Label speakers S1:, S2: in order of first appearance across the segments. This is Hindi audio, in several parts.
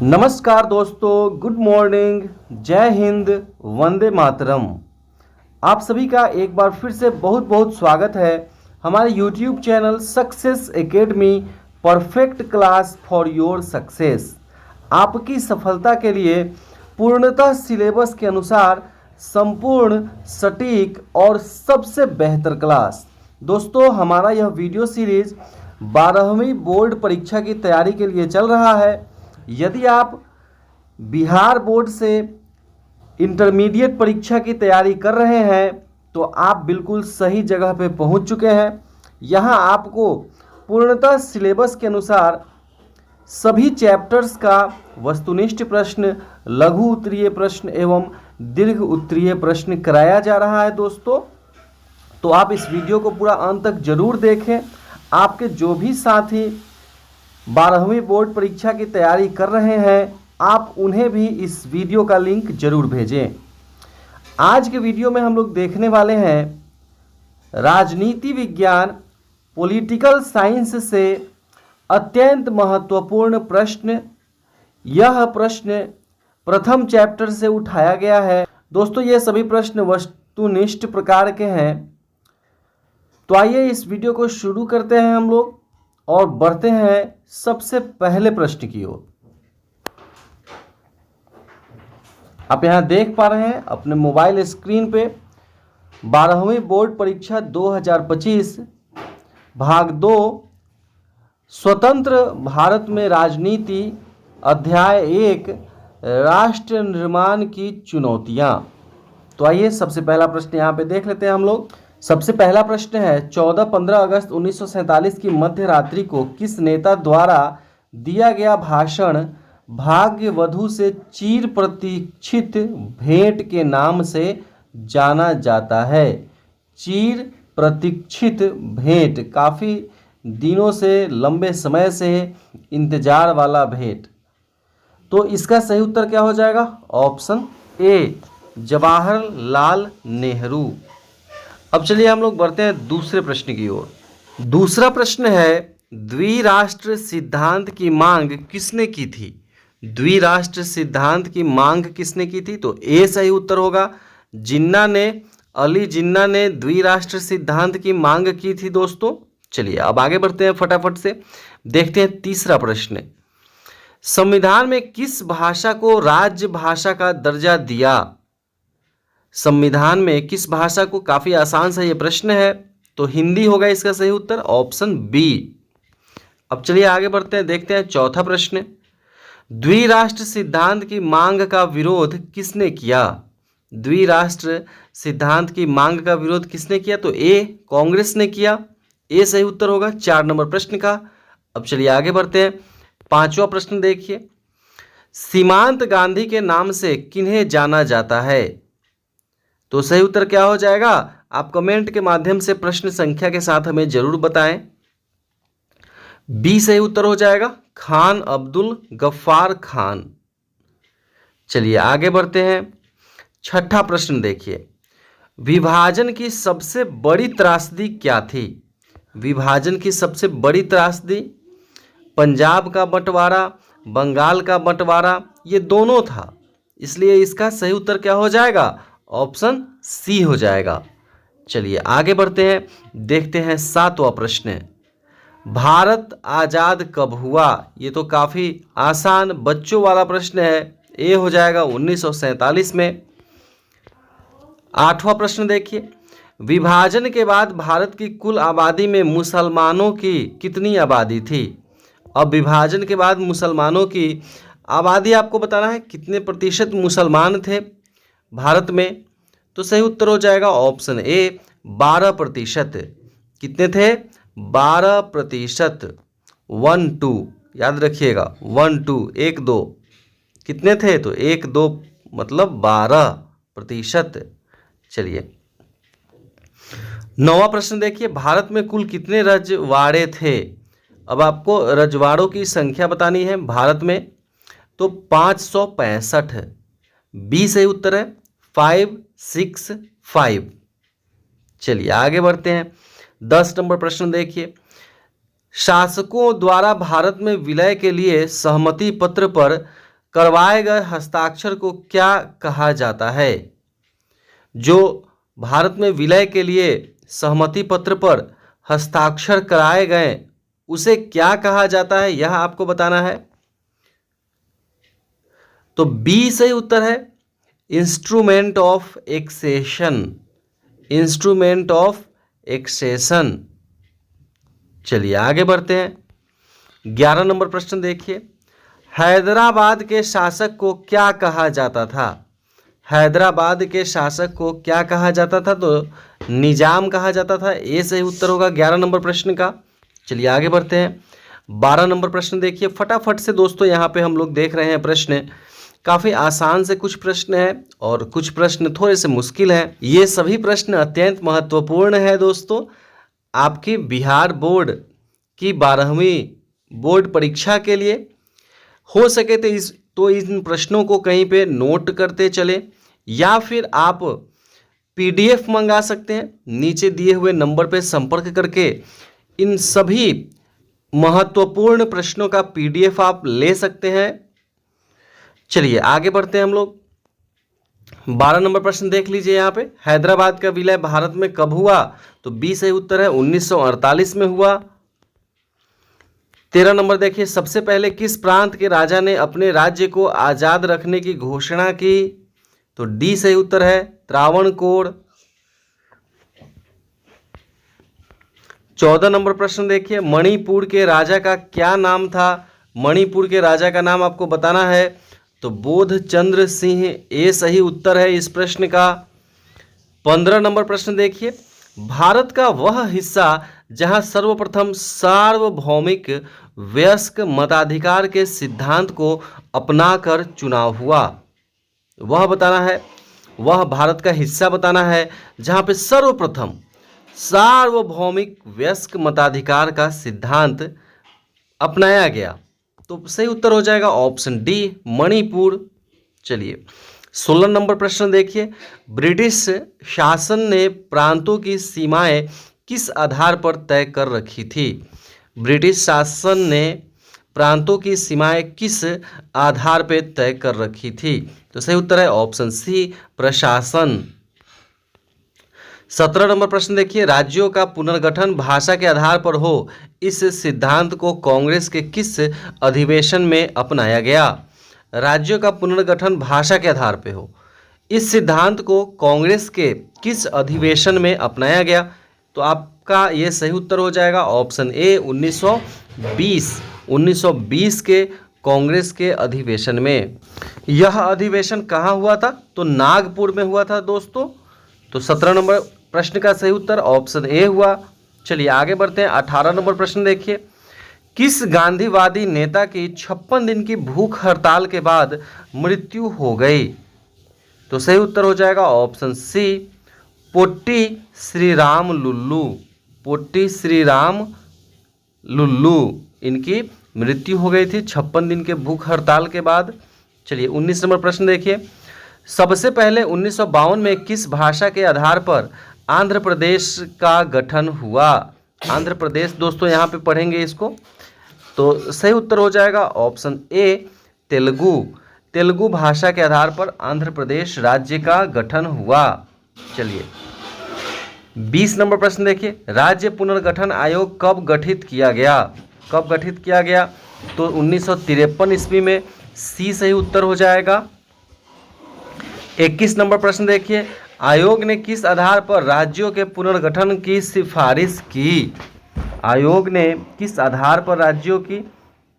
S1: नमस्कार दोस्तों, गुड मॉर्निंग, जय हिंद, वंदे मातरम। आप सभी का एक बार फिर से बहुत बहुत स्वागत है हमारे YouTube channel success academy perfect class for your success. आपकी सफलता के लिए पूर्णतः सिलेबस के अनुसार संपूर्ण, सटीक और सबसे बेहतर क्लास। दोस्तों, हमारा यह वीडियो सीरीज 12वीं बोर्ड परीक्षा की तैयारी के लिए चल रहा है। यदि आप बिहार बोर्ड से इंटरमीडिएट परीक्षा की तैयारी कर रहे हैं तो आप बिल्कुल सही जगह पे पहुंच चुके हैं। यहां आपको पूर्णतः सिलेबस के अनुसार सभी चैप्टर्स का वस्तुनिष्ठ प्रश्न, लघु उत्तरीय प्रश्न एवं दीर्घ उत्तरीय प्रश्न कराया जा रहा है। दोस्तों, तो आप इस वीडियो को पूरा अंत तक जरूर देखें। आपके जो भी साथी 12वीं बोर्ड परीक्षा की तैयारी कर रहे हैं, आप उन्हें भी इस वीडियो का लिंक जरूर भेजें। आज के वीडियो में हम लोग देखने वाले हैं राजनीति विज्ञान, पॉलिटिकल साइंस से अत्यंत महत्वपूर्ण प्रश्न। यह प्रश्न प्रथम चैप्टर से उठाया गया है। दोस्तों, ये सभी प्रश्न वस्तुनिष्ठ प्रकार के हैं। तो आइए इस वीडियो को शुरू करते हैं हम लोग और बढ़ते हैं सबसे पहले प्रश्न की ओर। आप यहां देख पा रहे हैं अपने मोबाइल स्क्रीन पे 12वीं बोर्ड परीक्षा 2025 भाग 2 स्वतंत्र भारत में राजनीति, अध्याय 1 राष्ट्र निर्माण की चुनौतियां। तो आइए सबसे पहला प्रश्न यहां पे देख लेते हैं हम लोग। सबसे पहला प्रश्न है 14-15 अगस्त 1947 की मध्य रात्रि को किस नेता द्वारा दिया गया भाषण भाग्य वधु से चिर प्रतीक्षित भेंट के नाम से जाना जाता है? चिर प्रतीक्षित भेंट, काफ़ी दिनों से, लंबे समय से इंतजार वाला भेंट। तो इसका सही उत्तर क्या हो जाएगा? Option A, Jawaharlal Nehru. अब चलिए हम लोग बढ़ते हैं दूसरे प्रश्न की ओर। दूसरा प्रश्न है द्विराष्ट्र सिद्धांत की मांग किसने की थी? द्विराष्ट्र सिद्धांत की मांग किसने की थी? तो ए सही उत्तर होगा। जिन्ना ने, अली जिन्ना ने द्विराष्ट्र सिद्धांत की मांग की थी। दोस्तों, चलिए अब आगे बढ़ते हैं फटाफट से। देखते हैं तीसरा प्रश्न। संविधान में किस भाषा को राज्य भाषा का दर्जा दिया? संविधान में किस भाषा को, काफी आसान सा ये प्रश्न है, तो हिंदी होगा इसका सही उत्तर, ऑप्शन बी। अब चलिए आगे बढ़ते हैं, देखते हैं चौथा प्रश्न। द्विराष्ट्र सिद्धांत की मांग का विरोध किसने किया? द्विराष्ट्र सिद्धांत की मांग का विरोध किसने किया? तो ए, कांग्रेस ने किया। ए सही उत्तर होगा 4 नंबर प्रश्न का। अब चलिए आगे बढ़ते हैं, पांचवा प्रश्न देखिए। सीमांत गांधी के नाम से किन्हें जाना जाता है? तो सही उत्तर क्या हो जाएगा? आप कमेंट के माध्यम से प्रश्न संख्या के साथ हमें जरूर बताएं। बी सही उत्तर हो जाएगा, खान अब्दुल गफ्फार खान। चलिए आगे बढ़ते हैं, छठा प्रश्न देखिए। विभाजन की सबसे बड़ी त्रासदी क्या थी? विभाजन की सबसे बड़ी त्रासदी पंजाब का बंटवारा, बंगाल का बंटवारा, ये दोनों था। इसलिए इसका सही उत्तर क्या हो जाएगा? ऑप्शन सी हो जाएगा। चलिए आगे बढ़ते हैं, देखते हैं सातवां प्रश्न। भारत आज़ाद कब हुआ? ये तो काफ़ी आसान बच्चों वाला प्रश्न है। ए हो जाएगा 1947 में। आठवां प्रश्न देखिए। विभाजन के बाद भारत की कुल आबादी में मुसलमानों की कितनी आबादी थी? अब विभाजन के बाद मुसलमानों की आबादी आपको बताना है, कितने प्रतिशत मुसलमान थे भारत में? तो सही उत्तर हो जाएगा ऑप्शन ए, 12%। कितने थे? 12%। 1-2 याद रखिएगा, 1-2, 1-2 कितने थे? तो 1-2 मतलब 12%। चलिए नौवां प्रश्न देखिए। भारत में कुल कितने रजवाड़े थे? अब आपको रजवाड़ों की संख्या बतानी है भारत में, तो 565। बी सही उत्तर है, 565। चलिए आगे बढ़ते हैं, 10 नंबर प्रश्न देखिए। शासकों द्वारा भारत में विलय के लिए सहमति पत्र पर करवाए गए हस्ताक्षर को क्या कहा जाता है? जो भारत में विलय के लिए सहमति पत्र पर हस्ताक्षर कराए गए उसे क्या कहा जाता है, यह आपको बताना है। तो बी सही उत्तर है instrument of accession. Instrument of accession. चलिए आगे बढ़ते हैं। 11 नंबर प्रश्न देखिए, हैदराबाद के शासक को क्या कहा जाता था? हैदराबाद के शासक को क्या कहा जाता था? तो निजाम कहा जाता था। ये सही उत्तर होगा 11 नंबर प्रश्न का। चलिए आगे बढ़ते हैं। 12 नंबर प्रश्न देखिए, फटाफट से दोस्तों यहाँ पे हम लोग देख रहे हैं प्रश्न काफ़ी आसान से कुछ प्रश्न हैं और कुछ प्रश्न थोड़े से मुश्किल हैं। ये सभी प्रश्न अत्यंत महत्वपूर्ण है दोस्तों। आपकी बिहार बोर्ड की 12वीं बोर्ड परीक्षा के लिए हो सके तो इन प्रश्नों को कहीं पे नोट करते चले या फिर आप PDF मंगा सकते हैं। नीचे दिए हुए नंबर पे संपर्क करके इन सभी महत्वपूर्ण प्रश्नों का PDF आप ले सकते हैं। चलिए आगे बढ़ते हैं हम लोग। 12 नंबर प्रश्न देख लीजिए यहाँ पे, हैदराबाद का विलय भारत में कब हुआ? तो बी सही उत्तर है 1948 में हुआ। 13 नंबर देखिए, सबसे पहले किस प्रांत के राजा ने अपने राज्य को आजाद रखने की घोषणा की? तो डी सही उत्तर है त्रावणकोर। 14 नंबर प्रश्न देखिए, मणिपुर के राजा का क्या नाम था? मणिपुर के राजा का नाम आपको बताना है। तो बोधचंद्र सिंह ये सही उत्तर है इस प्रश्न का। 15 नंबर प्रश्न देखिए, भारत का वह हिस्सा जहां सर्वप्रथम सार्वभौमिक वयस्क मताधिकार के सिद्धांत को अपनाकर चुनाव हुआ, वह बताना है। वह भारत का हिस्सा बताना है जहां पे सर्वप्रथम सार्वभौमिक वयस्क मताधिकार का सिद्धांत अपनाया गया। तो सही उत्तर हो जाएगा ऑप्शन डी मणिपुर। चलिए 16 नंबर प्रश्न देखिए, ब्रिटिश शासन ने प्रांतों की सीमाएं किस आधार पर तय कर रखी थी? ब्रिटिश शासन ने प्रांतों की सीमाएं किस आधार पर तय कर रखी थी? तो सही उत्तर है ऑप्शन सी प्रशासन। 17 नंबर प्रश्न देखिए, राज्यों का पुनर्गठन भाषा के आधार पर हो, इस सिद्धांत को कांग्रेस के किस अधिवेशन में अपनाया गया? राज्यों का पुनर्गठन भाषा के आधार पर हो, इस सिद्धांत को कांग्रेस के किस अधिवेशन में अपनाया गया? तो आपका ये सही उत्तर हो जाएगा ऑप्शन ए 1920 के कांग्रेस के अधिवेशन में। यह अधिवेशन कहाँ हुआ था? तो नागपुर में हुआ था दोस्तों। तो 17 नंबर प्रश्न का सही उत्तर ऑप्शन ए हुआ। चलिए आगे बढ़ते हैं। 18 नंबर प्रश्न देखिए, किस गांधीवादी नेता की 56 दिन की भूख हड़ताल के बाद मृत्यु हो गई? तो सही उत्तर हो जाएगा option C Potti Sriramulu. Potti Sriramulu इनकी मृत्यु हो गई थी 56 दिन के भूख हड़ताल के बाद। चलिए 19 नंबर प्रश्न देखिए, सबसे पहले 1952 में किस भाषा के आधार पर आंध्र प्रदेश का गठन हुआ? आंध्र प्रदेश दोस्तों यहाँ पे पढ़ेंगे इसको। तो सही उत्तर हो जाएगा ऑप्शन ए तेलुगु। तेलुगु भाषा के आधार पर आंध्र प्रदेश राज्य का गठन हुआ। चलिए 20 नंबर प्रश्न देखिए, राज्य पुनर्गठन आयोग कब गठित किया गया? कब गठित किया गया? तो 1953 ईस्वी में। सी सही उत्तर हो जाएगा। 21 नंबर प्रश्न देखिए, आयोग ने किस आधार पर राज्यों के पुनर्गठन की सिफारिश की? आयोग ने किस आधार पर राज्यों की?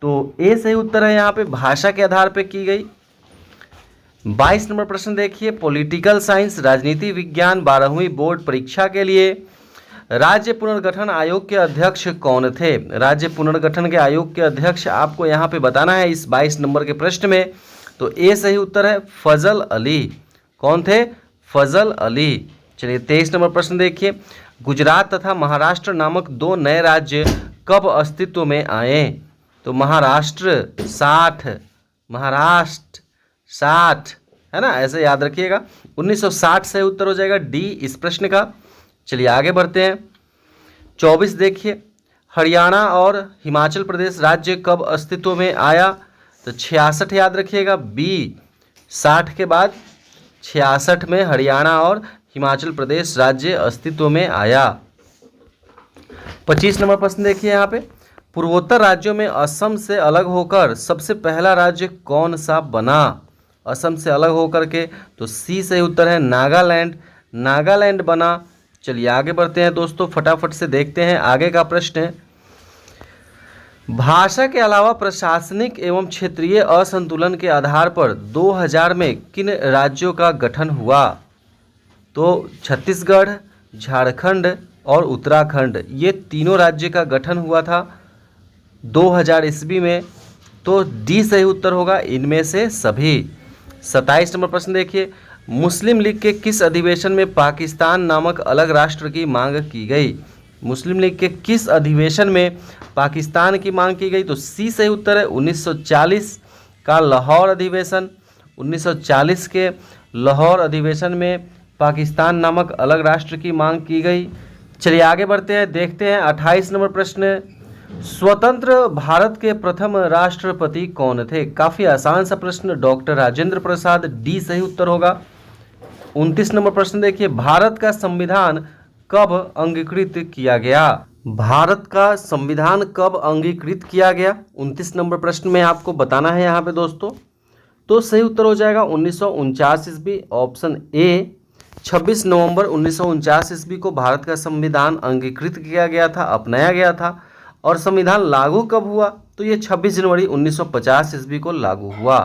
S1: तो ए सही उत्तर है यहाँ पे भाषा के आधार पर की गई। 22 नंबर प्रश्न देखिए, पॉलिटिकल साइंस राजनीति विज्ञान 12वीं बोर्ड परीक्षा के लिए राज्य पुनर्गठन आयोग के अध्यक्ष कौन थे? राज्य पुनर्गठन के आयोग के अध्यक्ष आपको यहाँ पे बताना है इस 22 नंबर के प्रश्न में। तो ए सही उत्तर है फजल अली। कौन थे? फजल अली। चलिए 23 नंबर प्रश्न देखिए, गुजरात तथा महाराष्ट्र नामक दो नए राज्य कब अस्तित्व में आए? तो महाराष्ट्र 60 है ना, ऐसे याद रखिएगा। 1960 से उत्तर हो जाएगा डी इस प्रश्न का। चलिए आगे बढ़ते हैं। 24 देखिए, हरियाणा और हिमाचल प्रदेश राज्य कब अस्तित्व में आया? तो तो 66 याद रखिएगा। बी 60 के बाद 66 में हरियाणा और हिमाचल प्रदेश राज्य अस्तित्व में आया। 25 नंबर प्रश्न देखिए यहाँ पे, पूर्वोत्तर राज्यों में असम से अलग होकर सबसे पहला राज्य कौन सा बना? असम से अलग होकर के, तो सी सही उत्तर है नागालैंड। नागालैंड बना। चलिए आगे बढ़ते हैं दोस्तों, फटाफट से देखते हैं आगे का प्रश्न है, भाषा के अलावा प्रशासनिक एवं क्षेत्रीय असंतुलन के आधार पर 2000 में किन राज्यों का गठन हुआ? तो छत्तीसगढ़, झारखंड और उत्तराखंड, ये तीनों राज्य का गठन हुआ था 2000 ईस्वी में। तो डी सही उत्तर होगा इनमें से सभी। 27 नंबर प्रश्न देखिए, मुस्लिम लीग के किस अधिवेशन में पाकिस्तान नामक अलग राष्ट्र की मांग की गई? मुस्लिम लीग के किस अधिवेशन में पाकिस्तान की मांग की गई? तो सी सही उत्तर है 1940 का लाहौर अधिवेशन। 1940 के लाहौर अधिवेशन में पाकिस्तान नामक अलग राष्ट्र की मांग की गई। चलिए आगे बढ़ते हैं, देखते हैं 28 नंबर प्रश्न, स्वतंत्र भारत के प्रथम राष्ट्रपति कौन थे? काफी आसान सा प्रश्न, डॉक्टर राजेंद्र प्रसाद। डी सही उत्तर होगा। 29 नंबर प्रश्न देखिए, भारत का संविधान कब अंगीकृत किया गया? भारत का संविधान कब अंगीकृत किया गया? 29 नंबर प्रश्न में आपको बताना है यहाँ पे दोस्तों। तो सही उत्तर हो जाएगा 1949 ईस्वी, ऑप्शन ए। 26 नवंबर 1949 ईस्वी को भारत का संविधान अंगीकृत किया गया था, अपनाया गया था। और संविधान लागू कब हुआ? तो ये 26 जनवरी 1950 ईस्वी को लागू हुआ।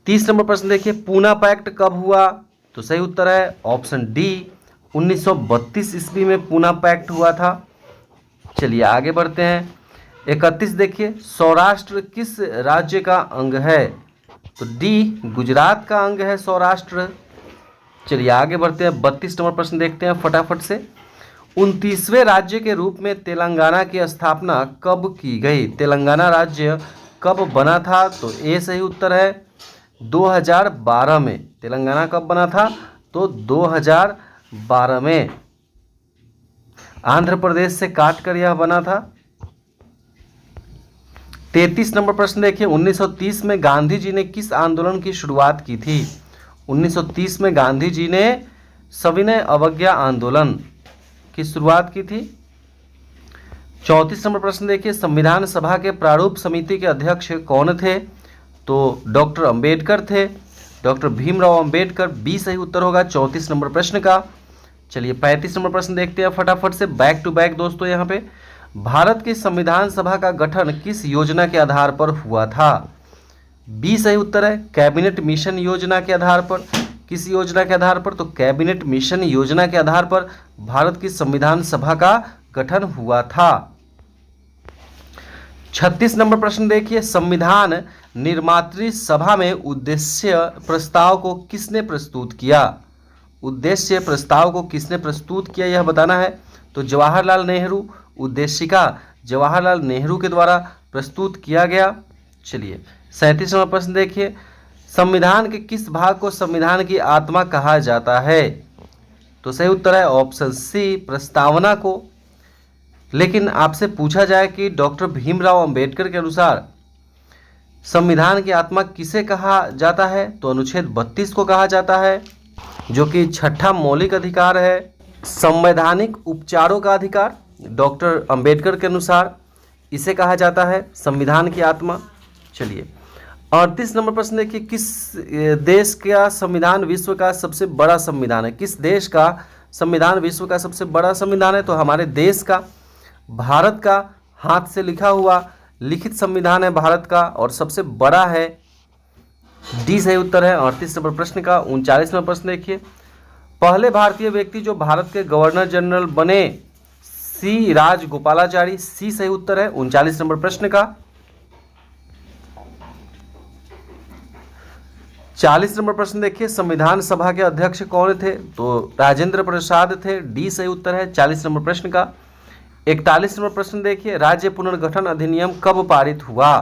S1: 30 नंबर प्रश्न देखिए, पूना पैक्ट कब हुआ? तो सही उत्तर है ऑप्शन डी, 1932 ईस्वी में पूना पैक्ट हुआ था। चलिए आगे बढ़ते हैं, 31 देखिए, सौराष्ट्र किस राज्य का अंग है? तो डी गुजरात का अंग है सौराष्ट्र। चलिए आगे बढ़ते हैं, 32 नंबर प्रश्न देखते हैं फटाफट से, 29वें राज्य के रूप में तेलंगाना की स्थापना कब की गई? तेलंगाना राज्य कब बना था? तो ए सही उत्तर है 2012 में। तेलंगाना कब बना था? तो 2012 में। आंध्र प्रदेश से काटकर यह बना था। 33 नंबर प्रश्न देखिए, 1930 में गांधी जी ने किस आंदोलन की शुरुआत की थी? 1930 में गांधी जी ने सविनय अवज्ञा आंदोलन की शुरुआत की थी। 34 नंबर प्रश्न देखिए, संविधान सभा के प्रारूप समिति के अध्यक्ष कौन थे? तो डॉक्टर अंबेडकर थे, डॉक्टर भीमराव अंबेडकर। बी सही उत्तर होगा 34 नंबर प्रश्न का। चलिए 35 नंबर प्रश्न देखते हैं फटाफट से, बैक टू बैक दोस्तों। यहाँ पे भारत की संविधान सभा का गठन किस योजना के आधार पर हुआ था? बी सही उत्तर है कैबिनेट मिशन योजना के आधार पर। किस योजना के आधार पर? तो कैबिनेट मिशन योजना के आधार पर भारत की संविधान सभा का गठन हुआ था। 36 नंबर प्रश्न देखिए, संविधान निर्मात्री सभा में उद्देश्य प्रस्ताव को किसने प्रस्तुत किया? उद्देश्य प्रस्ताव को किसने प्रस्तुत किया यह बताना है। तो जवाहरलाल नेहरू, उद्देशिका जवाहरलाल नेहरू के द्वारा प्रस्तुत किया गया। चलिए 37 नंबर प्रश्न देखिए, संविधान के किस भाग को संविधान की आत्मा कहा जाता है? तो सही उत्तर है ऑप्शन सी प्रस्तावना को। लेकिन आपसे पूछा जाए कि डॉक्टर भीमराव अंबेडकर के अनुसार संविधान की आत्मा किसे कहा जाता है? तो अनुच्छेद 32 को कहा जाता है, जो कि छठा मौलिक अधिकार है, संवैधानिक उपचारों का अधिकार। डॉक्टर अंबेडकर के अनुसार इसे कहा जाता है संविधान की आत्मा। चलिए 38 नंबर प्रश्न देखिए, किस देश का संविधान विश्व का सबसे बड़ा संविधान है? किस देश का संविधान विश्व का सबसे बड़ा संविधान है? तो हमारे देश का, भारत का हाथ से लिखा हुआ लिखित संविधान है भारत का, और सबसे बड़ा है। डी सही उत्तर है 38 नंबर प्रश्न का। 39 नंबर प्रश्न देखिए, पहले भारतीय व्यक्ति जो भारत के गवर्नर जनरल बने? सी राजगोपालाचारी। सी सही उत्तर है 39 नंबर प्रश्न का। 40 नंबर प्रश्न देखिए, संविधान सभा के अध्यक्ष कौन थे? तो राजेंद्र प्रसाद थे। डी सही उत्तर है 40 नंबर प्रश्न का। 41 नंबर प्रश्न देखिए, राज्य पुनर्गठन अधिनियम कब पारित हुआ?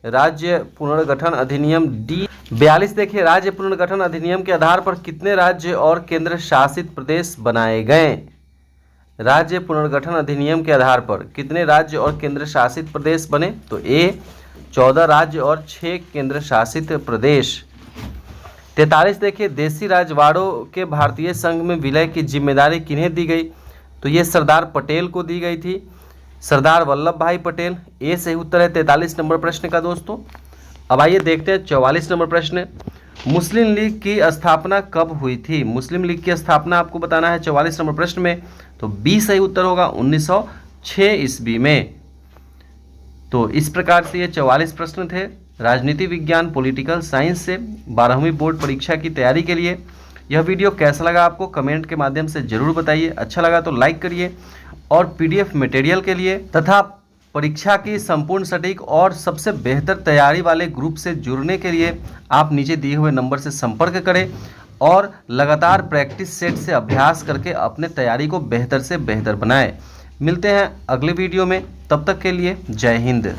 S1: राज्य पुनर्गठन अधिनियम। डी 42 देखिए, राज्य पुनर्गठन अधिनियम के आधार पर कितने राज्य और केंद्र शासित प्रदेश बनाए गए? राज्य पुनर्गठन अधिनियम के आधार पर कितने राज्य और केंद्र शासित प्रदेश बने? तो ए 14 राज्य और 6 केंद्र शासित प्रदेश। 43 देखिए, देसी राजवाड़ों के भारतीय संघ में विलय की जिम्मेदारी किन्हें दी गई? तो ये सरदार पटेल को दी गई थी, सरदार वल्लभ भाई पटेल। ये सही उत्तर है 43 नंबर प्रश्न का दोस्तों। अब आइए देखते हैं 44 नंबर प्रश्न। मुस्लिम लीग की स्थापना कब हुई थी? मुस्लिम लीग की स्थापना आपको बताना है 44 नंबर प्रश्न में। तो बी सही उत्तर होगा 1906 ईस्वी में। तो इस प्रकार से ये 44 प्रश्न थे राजनीति विज्ञान पॉलिटिकल साइंस से 12वीं बोर्ड परीक्षा की तैयारी के लिए। यह वीडियो कैसा लगा आपको कमेंट के माध्यम से जरूर बताइए। अच्छा लगा तो लाइक करिए और पीडीएफ मटेरियल के लिए तथा परीक्षा की संपूर्ण सटीक और सबसे बेहतर तैयारी वाले ग्रुप से जुड़ने के लिए आप नीचे दिए हुए नंबर से संपर्क करें और लगातार प्रैक्टिस सेट से अभ्यास करके अपने तैयारी को बेहतर से बेहतर बनाएं। मिलते हैं अगले वीडियो में, तब तक के लिए जय हिंद।